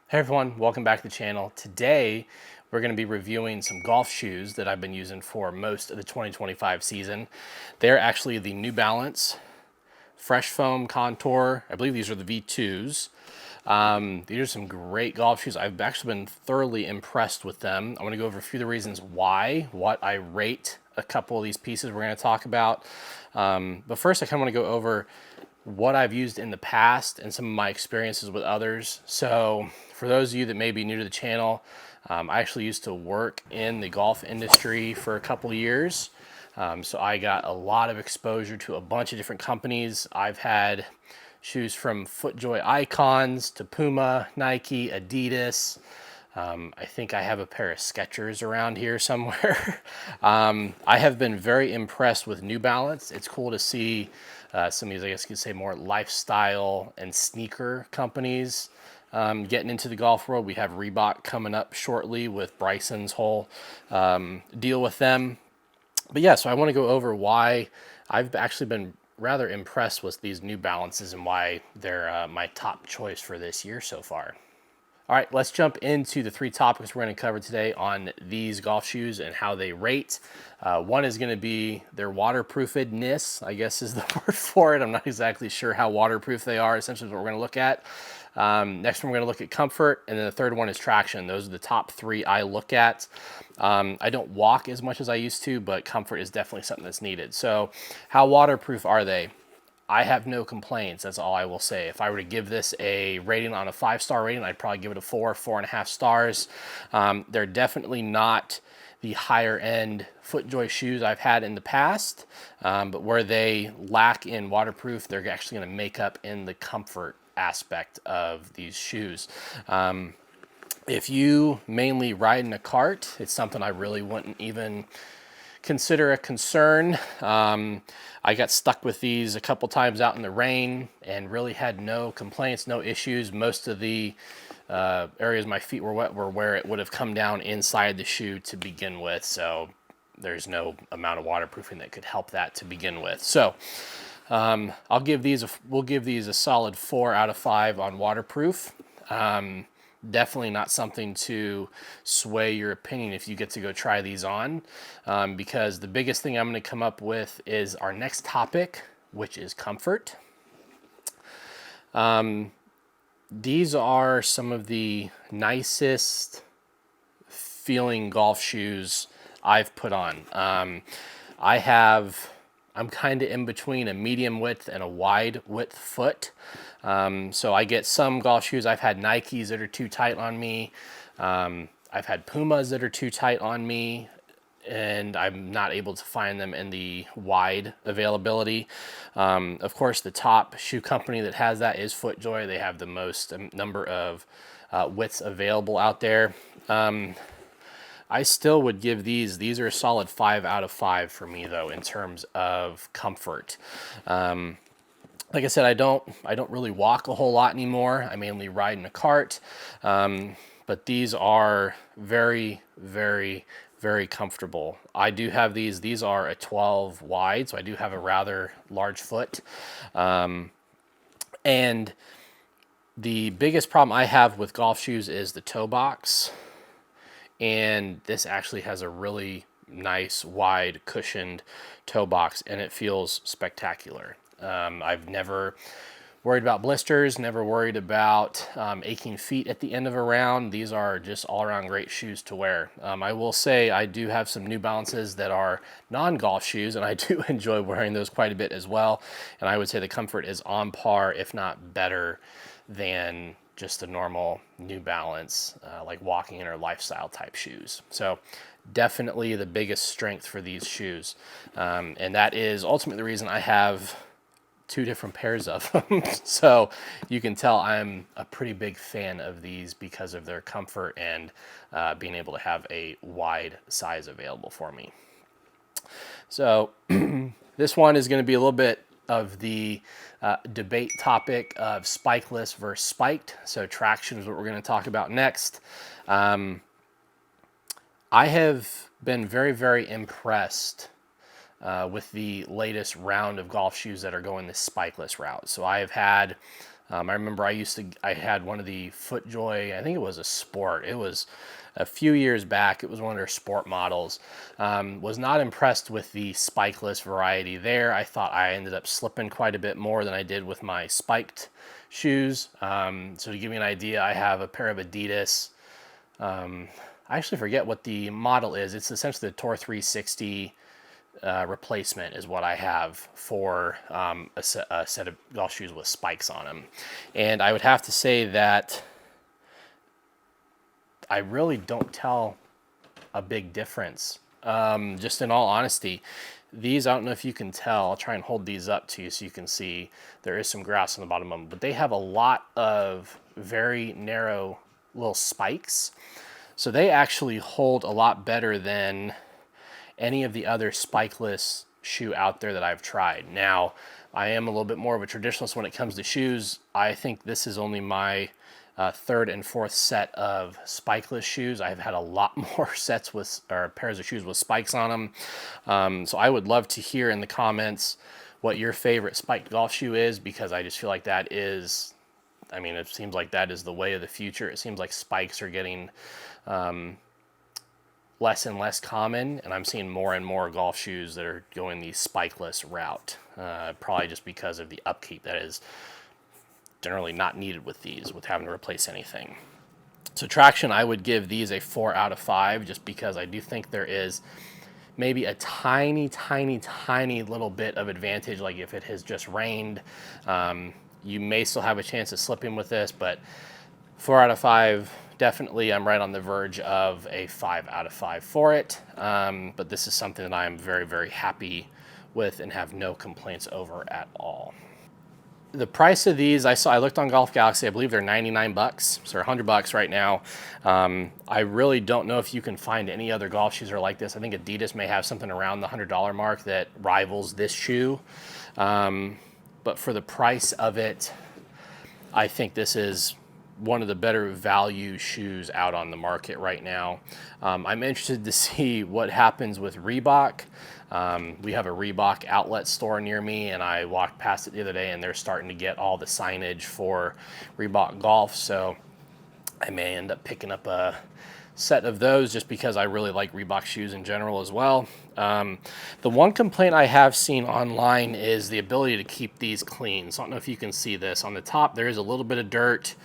Hey everyone, welcome back to the channel. Today, we're going to be reviewing some golf shoes that I've been using for most of the 2025 season. They're actually the New Balance Fresh Foam Contour. I believe these are the V2s. These are some great golf shoes. I've actually been thoroughly impressed with them. I want to go over a few of the reasons why, what I rate a couple of these pieces we're going to talk about. But first, I kind of want to go over what I've used in the past and some of my experiences with others. So for those of you that may be new to the channel, I actually used to work in the golf industry for a couple of years. So I got a lot of exposure to a bunch of different companies. I've had shoes from FootJoy Icons to Puma, Nike, Adidas. I think I have a pair of Skechers around here somewhere. I have been very impressed with New Balance. It's cool to see some of these, I guess you could say, more lifestyle and sneaker companies getting into the golf world. We have Reebok coming up shortly with Bryson's whole deal with them. But yeah, so I want to go over why I've actually been rather impressed with these New Balances and why they're my top choice for this year so far. All right, let's jump into the three topics we're going to cover today on these golf shoes and how they rate. One is going to be their waterproofedness, I guess is the word for it. I'm not exactly sure how waterproof they are. Essentially, what we're going to look at. Next one, we're going to look at comfort, and then the third one is traction. Those are the top three I look at. I don't walk as much as I used to, but comfort is definitely something that's needed. So how waterproof are they? I have no complaints. That's all I will say. If I were to give this a rating on a 5-star rating, I'd probably give it a 4.5 stars. They're definitely not the higher end FootJoy shoes I've had in the past, but where they lack in waterproof, they're actually going to make up in the comfort aspect of these shoes. If you mainly ride in a cart, it's something I really wouldn't even consider a concern. I got stuck with these a couple times out in the rain and really had no complaints, no issues. Most of the areas my feet were wet were where it would have come down inside the shoe to begin with. So there's no amount of waterproofing that could help that to begin with. So we'll give these a solid 4 out of 5 on waterproof. Definitely not something to sway your opinion if you get to go try these on, because the biggest thing I'm going to come up with is our next topic, which is comfort. These are some of the nicest feeling golf shoes I've put on. I'm kind of in between a medium width and a wide width foot. So I get some golf shoes. I've had Nikes that are too tight on me. I've had Pumas that are too tight on me, and I'm not able to find them in the wide availability. Of course, the top shoe company that has that is FootJoy. They have the most number of widths available out there. I still would give these are a solid 5 out of 5 for me though, in terms of comfort. Like I said, I don't really walk a whole lot anymore. I mainly ride in a cart. But these are very, very, very comfortable. I do have these. These are a 12 wide, so I do have a rather large foot. And the biggest problem I have with golf shoes is the toe box. And this actually has a really nice, wide, cushioned toe box, and it feels spectacular. I've never worried about blisters, never worried about aching feet at the end of a round. These are just all-around great shoes to wear. I will say I do have some New Balances that are non-golf shoes, and I do enjoy wearing those quite a bit as well. And I would say the comfort is on par, if not better, than just a normal New Balance, like walking in or lifestyle type shoes. So definitely the biggest strength for these shoes. And that is ultimately the reason I have 2 different pairs of them. So you can tell I'm a pretty big fan of these because of their comfort and being able to have a wide size available for me. So this one is going to be a little bit of the debate topic of spikeless versus spiked. So traction is what we're going to talk about next. I have been very, very impressed with the latest round of golf shoes that are going the spikeless route. So I have had I remember I had one of the FootJoy, I think it was a Sport. It was a few years back. It was one of their sport models. Was not impressed with the spikeless variety there. I thought I ended up slipping quite a bit more than I did with my spiked shoes. So to give you an idea, I have a pair of Adidas. I actually forget what the model is. It's essentially the Tor 360 replacement is what I have for a set of golf shoes with spikes on them. And I would have to say that I really don't tell a big difference. Just in all honesty, these, I don't know if you can tell, I'll try and hold these up to you so you can see there is some grass on the bottom of them, but they have a lot of very narrow little spikes. So they actually hold a lot better than any of the other spikeless shoe out there that I've tried. Now, I am a little bit more of a traditionalist when it comes to shoes. I think this is only my third and fourth set of spikeless shoes. I've had a lot more sets with, or pairs of shoes with spikes on them. So I would love to hear in the comments what your favorite spiked golf shoe is, because I just feel like that is, I mean, it seems like that is the way of the future. It seems like spikes are getting less and less common, and I'm seeing more and more golf shoes that are going the spikeless route, probably just because of the upkeep that is generally not needed with these, with having to replace anything. So traction, I would give these a 4 out of 5, just because I do think there is maybe a tiny little bit of advantage. Like if it has just rained, you may still have a chance of slipping with this, but 4 out of 5, definitely I'm right on the verge of a 5 out of 5 for it. But this is something that I'm very happy with and have no complaints over at all. The price of these, I looked on Golf Galaxy, I believe they're 99 bucks, so $100 right now. I really don't know if you can find any other golf shoes that are like this. I think Adidas may have something around the $100 mark that rivals this shoe. But for the price of it, I think this is one of the better value shoes out on the market right now. I'm interested to see what happens with Reebok. We have a Reebok outlet store near me, and I walked past it the other day, and they're starting to get all the signage for Reebok Golf, so I may end up picking up a set of those just because I really like Reebok shoes in general as well. The one complaint I have seen online is the ability to keep these clean. So I don't know if you can see this. On the top, there is a little bit of dirt.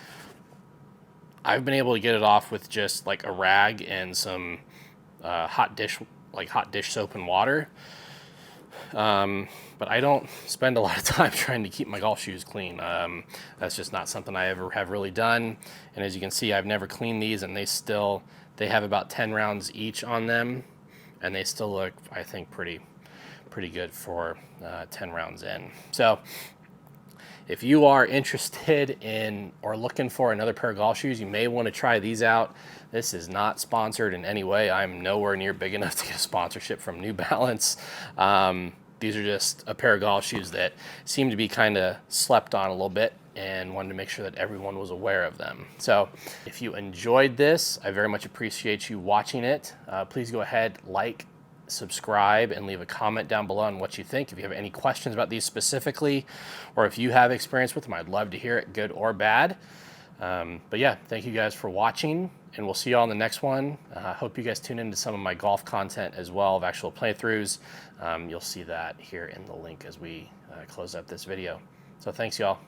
I've been able to get it off with just like a rag and some hot dish soap and water. But I don't spend a lot of time trying to keep my golf shoes clean. That's just not something I ever have really done. And as you can see, I've never cleaned these, and they have about 10 rounds each on them, and they still look, I think, pretty good for 10 rounds in. So if you are interested in or looking for another pair of golf shoes, you may want to try these out. This is not sponsored in any way. I'm nowhere near big enough to get a sponsorship from New Balance. These are just a pair of golf shoes that seem to be kind of slept on a little bit, and wanted to make sure that everyone was aware of them. So if you enjoyed this, I very much appreciate you watching it. Please go ahead, like, subscribe, and leave a comment down below on what you think. If you have any questions about these specifically, or if you have experience with them, I'd love to hear it, good or bad. But yeah, thank you guys for watching, and we'll see you all in the next one. Hope you guys tune into some of my golf content as well, of actual playthroughs. You'll see that here in the link as we close up this video. So thanks, y'all.